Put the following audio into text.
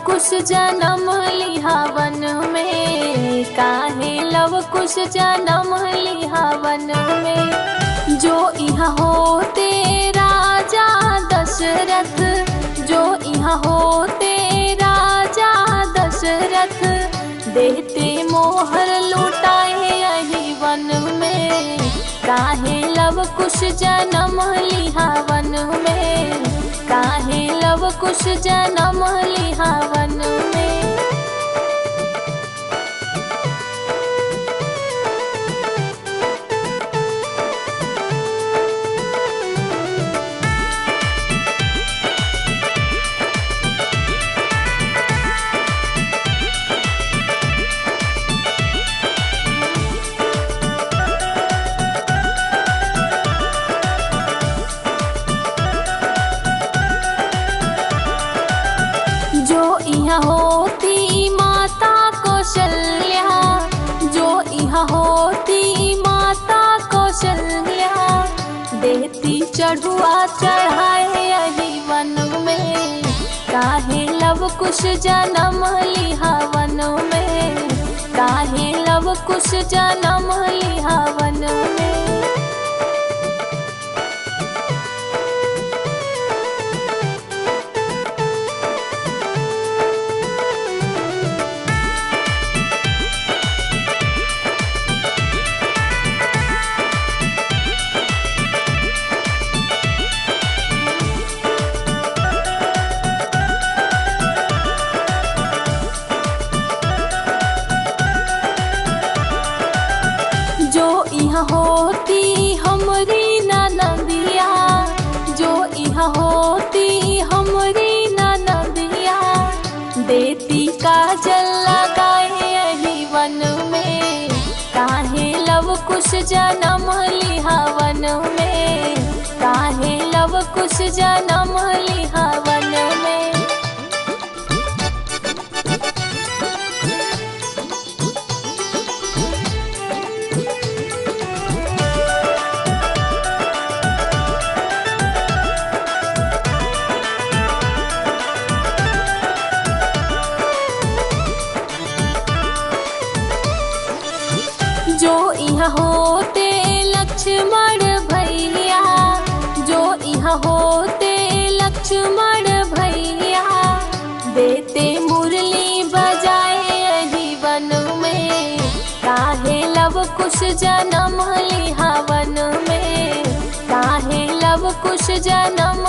कुश जन्म लिहा वन में, काहे लव कुश जन्म लिहा वन में। जो यहाँ होते राजा दशरथ, जो यहाँ होते राजा दशरथ, देते मोहर लुटाए यही वन में, काहे लव कुश जन्म लिहा वन में, काहे लव कुश जन्म लिहा वन में। यहाँ होती माता कौशल्या, जो यहाँ होती माता कौशल्या, देती चढ़ुआ चढ़ाए यही वन में, काहे लव कुश जन्म लिहा वन में, काहे लव कुश जन्म लिहा वन में। यहाँ होती हमरी ननदिया, जो यहाँ होती हमरी ननदिया, देती काजल लगाए यही वन में, काहे लव कुश जन्म लिहा वन में, काहे लव कुश जन्म लिहा वन में। जो यहाँ होते लक्ष्मण भैया, जो यहाँ होते लक्ष्मण भैया, देते मुरली बजाए यही वन में, काहे लव कुश जन्म लिहा वन में, काहे लव कुश जन्म